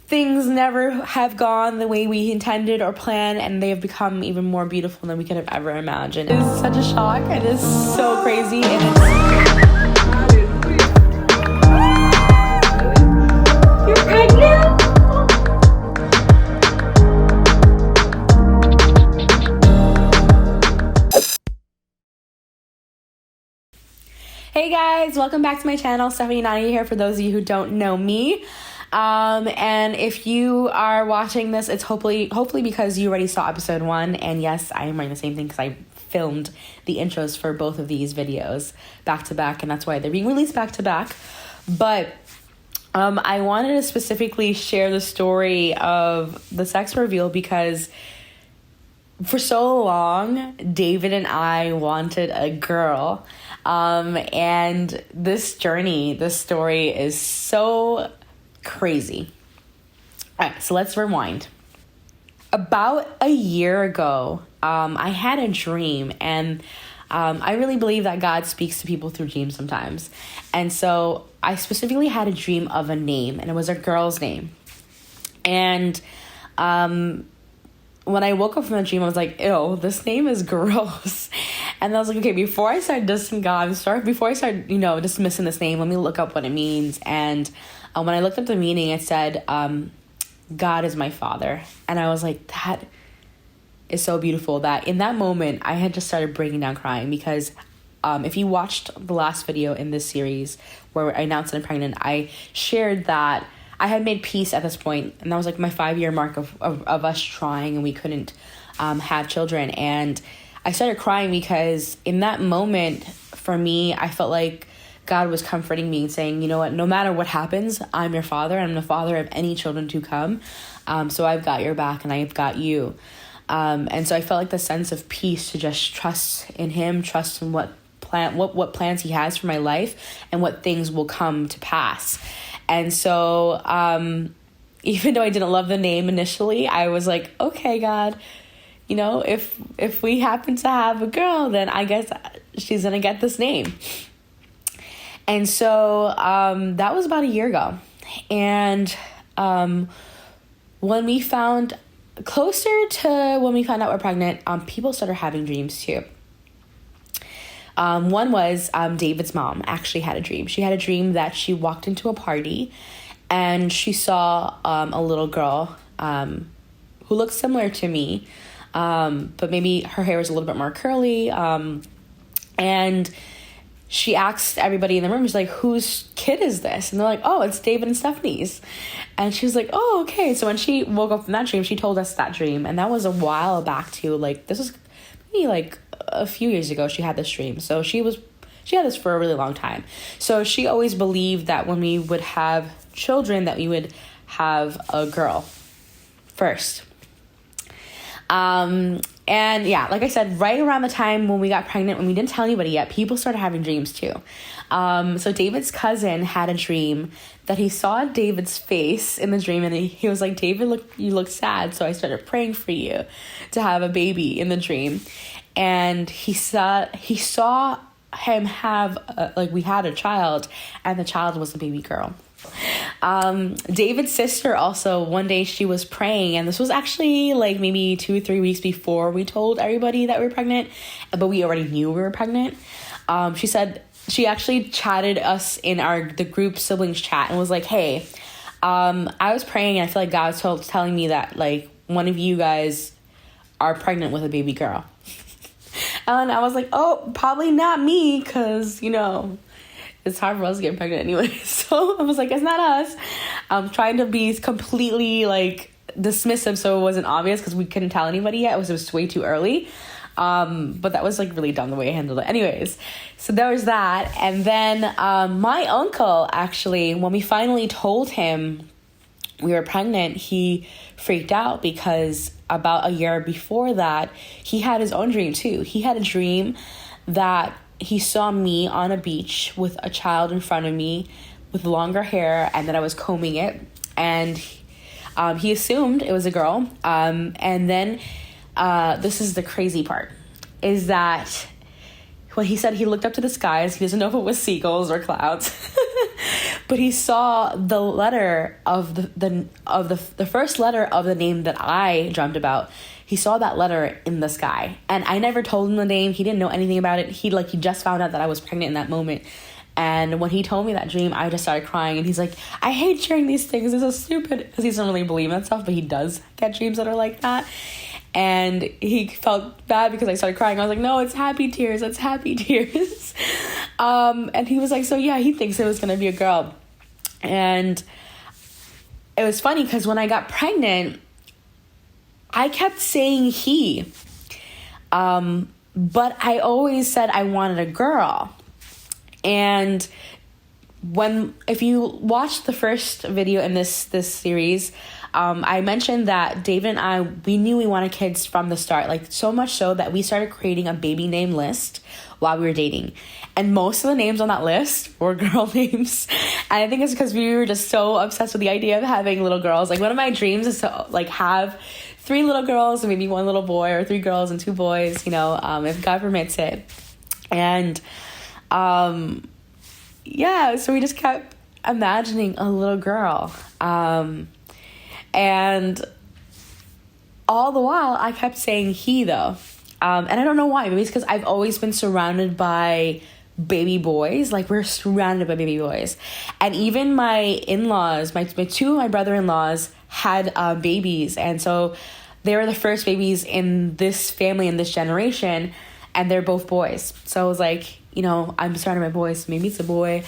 things never have gone the way we intended or planned, and they have become even more beautiful than we could have ever imagined. It is such a shock. It is so crazy, and You're pregnant? Hey guys, welcome back to my channel. Stephanie Nadia here for those of you who don't know me. And if you are watching this, it's hopefully because you already saw episode 1. And yes, I am wearing the same thing because I filmed the intros for both of these videos back to back, and that's why they're being released back to back. But I wanted to specifically share the story of the sex reveal because for so long, David and I wanted a girl. And this story is so crazy. All right, so let's rewind. About a year ago, I had a dream, and I really believe that God speaks to people through dreams sometimes. And so I specifically had a dream of a name, and it was a girl's name. And when I woke up from the dream, I was like, ew, this name is gross. And I was like, okay, before I start dismissing this name, let me look up what it means. And when I looked up the meaning, it said, God is my father. And I was like, that is so beautiful. That in that moment, I had just started breaking down crying because if you watched the last video in this series where I announced that I'm pregnant, I shared that I had made peace at this point, and that was like my 5-year mark of us trying, and we couldn't have children. And I started crying because in that moment, for me, I felt like God was comforting me and saying, you know what, no matter what happens, I'm your father. I'm the father of any children to come. So I've got your back and I've got you. And so I felt like the sense of peace to just trust in him, trust in what plans he has for my life and what things will come to pass. And so even though I didn't love the name initially, I was like, okay, God, you know, if we happen to have a girl, then I guess she's going to get this name. And so that was about a year ago. And when we found out we're pregnant, people started having dreams too. One was David's mom actually had a dream. She had a dream that she walked into a party and she saw a little girl who looked similar to me, but maybe her hair was a little bit more curly. And she asked everybody in the room, she's like, whose kid is this? And they're like, oh, it's David and Stephanie's. And she was like, oh, okay. So when she woke up from that dream, she told us that dream. And that was a while back too. Like, this was maybe like a few years ago she had this dream. So she had this for a really long time. So she always believed that when we would have children, that we would have a girl first. And yeah, like I said, right around the time when we got pregnant, when we didn't tell anybody yet, people started having dreams too. So David's cousin had a dream that he saw David's face in the dream, and he was like, David, you look sad. So I started praying for you to have a baby in the dream. And he saw him have, we had a child, and the child was a baby girl. David's sister also, one day she was praying, and this was actually like maybe 2-3 weeks before we told everybody that we were pregnant, but we already knew we were pregnant. She said she actually chatted us in the group siblings chat and was like, hey, I was praying and I feel like God was telling me that like one of you guys are pregnant with a baby girl. And I was like, oh, probably not me, because, you know, it's hard for us to get pregnant anyway. So I was like, it's not us. I'm trying to be completely like dismissive so it wasn't obvious because we couldn't tell anybody yet. It was just way too early. But that was like really dumb the way I handled it. Anyways, so there was that. And then my uncle, actually, when we finally told him we were pregnant, he freaked out because about a year before that, he had his own dream too. He had a dream that he saw me on a beach with a child in front of me with longer hair, and that I was combing it, and he assumed it was a girl. And then this is the crazy part, is that when he said he looked up to the skies, he doesn't know if it was seagulls or clouds, but he saw the letter of the first letter of the name that I dreamt about. He saw that letter in the sky, and I never told him the name. He didn't know anything about it. He just found out that I was pregnant in that moment. And when he told me that dream, I just started crying. And he's like, I hate sharing these things. It's so stupid. Because he doesn't really believe in that stuff, but he does get dreams that are like that. And he felt bad because I started crying. I was like, no, it's happy tears. It's happy tears. And he was like, so yeah, he thinks it was going to be a girl. And it was funny because when I got pregnant, I kept saying he. But I always said I wanted a girl. And if you watch the first video in this series, I mentioned that David and I, we knew we wanted kids from the start, like so much so that we started creating a baby name list while we were dating. And most of the names on that list were girl names. And I think it's because we were just so obsessed with the idea of having little girls. Like one of my dreams is to like have 3 little girls and maybe 1 little boy, or 3 girls and 2 boys, if God permits it. And yeah, so we just kept imagining a little girl. And all the while I kept saying he though. And I don't know why. Maybe it's because I've always been surrounded by baby boys. Like we're surrounded by baby boys. And even my in-laws, my 2 of my brother-in-laws had babies. And so they were the first babies in this family, in this generation. And they're both boys. So I was like, I'm surrounded by boys. Maybe it's a boy.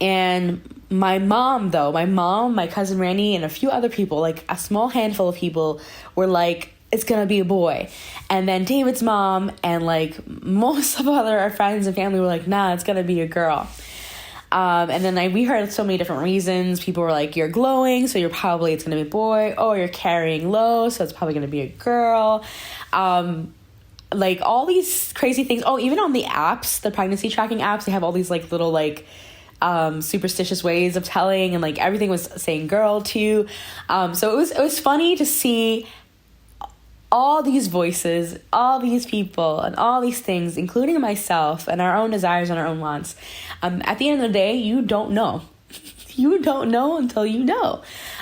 And my mom, my cousin Randy, and a few other people, like a small handful of people, were like, it's going to be a boy. And then David's mom and like most of our friends and family were like, nah, it's going to be a girl. And then we heard so many different reasons. People were like, you're glowing, so it's going to be a boy. Oh, you're carrying low, so it's probably going to be a girl. Like all these crazy things. Oh, even on the apps, the pregnancy tracking apps, they have all these like little like superstitious ways of telling, and like everything was saying girl too. So it was funny to see all these voices, all these people, and all these things, including myself and our own desires and our own wants. At the end of the day, you don't know. You don't know until you know.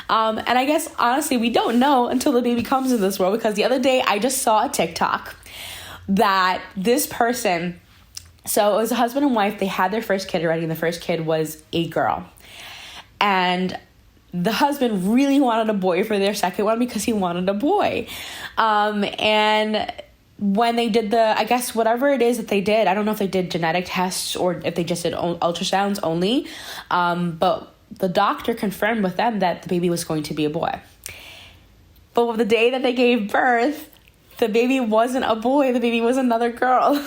And I guess honestly, we don't know until the baby comes into this world, because the other day I just saw a TikTok that this person, so it was a husband and wife, they had their first kid already, and the first kid was a girl. And the husband really wanted a boy for their second one because he wanted a boy. And when they did I guess whatever it is that they did, I don't know if they did genetic tests or if they just did ultrasounds only, but the doctor confirmed with them that the baby was going to be a boy. But the day that they gave birth, the baby wasn't a boy, the baby was another girl.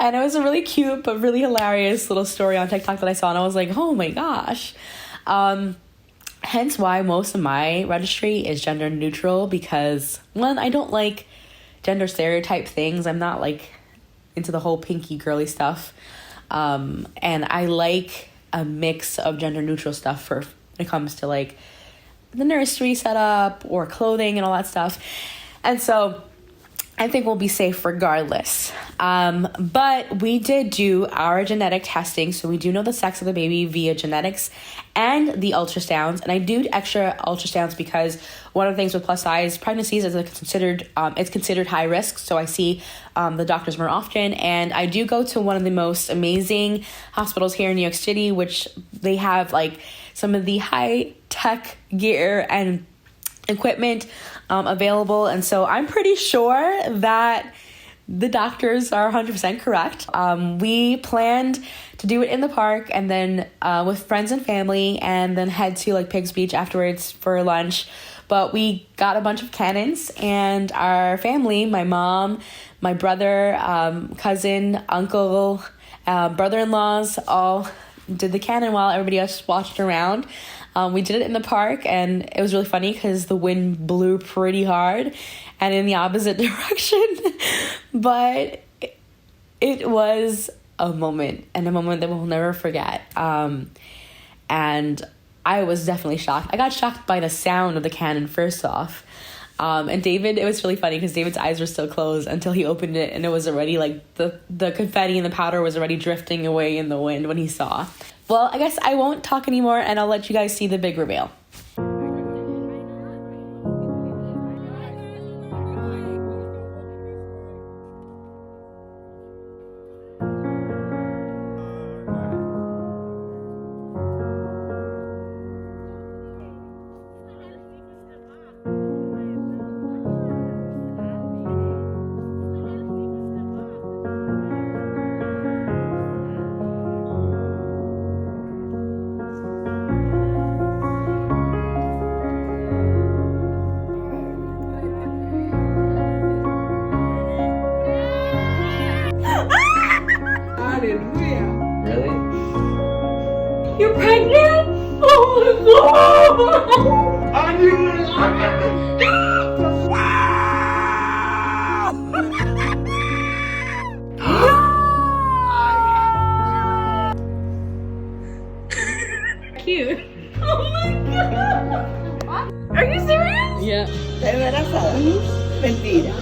And it was a really cute but really hilarious little story on TikTok that I saw, and I was like, oh my gosh. Hence why most of my registry is gender neutral, because one, I don't like gender stereotype things. I'm not like into the whole pinky girly stuff. And I like a mix of gender neutral stuff when it comes to like the nursery setup or clothing and all that stuff. And so I think we'll be safe regardless. But we did do our genetic testing, so we do know the sex of the baby via genetics and the ultrasounds. And I do extra ultrasounds because one of the things with plus size pregnancies is it's considered high risk. So I see the doctors more often, and I do go to one of the most amazing hospitals here in New York City, which they have like some of the high tech gear and equipment available. And so I'm pretty sure that the doctors are 100% correct. We planned to do it in the park and then with friends and family, and then head to like Pigs Beach afterwards for lunch. But we got a bunch of cannons, and our family, my mom, my brother, cousin, uncle, brother-in-laws, all did the cannon while everybody else watched around. We did it in the park, and it was really funny because the wind blew pretty hard and in the opposite direction. But it was a moment, and a moment that we'll never forget. And I was definitely shocked. I got shocked by the sound of the cannon first off. And David, it was really funny because David's eyes were still closed until he opened it, and it was already like the confetti and the powder was already drifting away in the wind when he saw. Well, I guess I won't talk anymore, and I'll let you guys see the big reveal. Really? You're pregnant? Oh my god! Cute. Oh my god! Are you serious? Yeah. ¿Está embarazada? Mentira.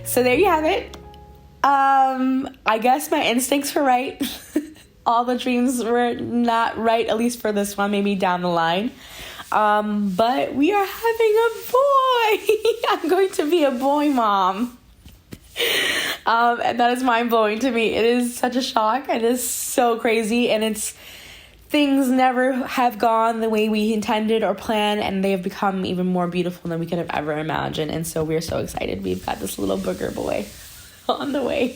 So there you have it. I guess my instincts were right. All the dreams were not right, at least for this one, maybe down the line. But we are having a boy. I'm going to be a boy mom. And that is mind-blowing to me. It is such a shock. It is so crazy. And things never have gone the way we intended or planned, and they have become even more beautiful than we could have ever imagined. And so we're so excited. We've got this little booger boy on the way.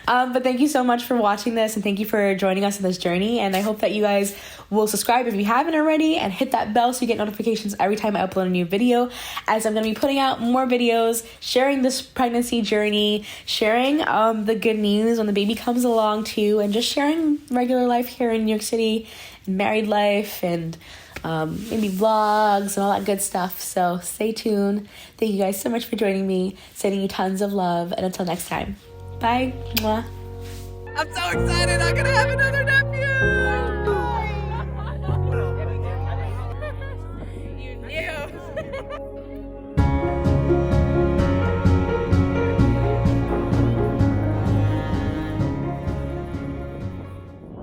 But thank you so much for watching this, and thank you for joining us on this journey. And I hope that you guys will subscribe if you haven't already, and hit that bell so you get notifications every time I upload a new video, as I'm going to be putting out more videos, sharing this pregnancy journey, sharing the good news when the baby comes along too, and just sharing regular life here in New York City, and married life, and maybe vlogs and all that good stuff. So stay tuned. Thank you guys so much for joining me. Sending you tons of love, and until next time, bye. Mwah. I'm so excited. I'm gonna have another nephew.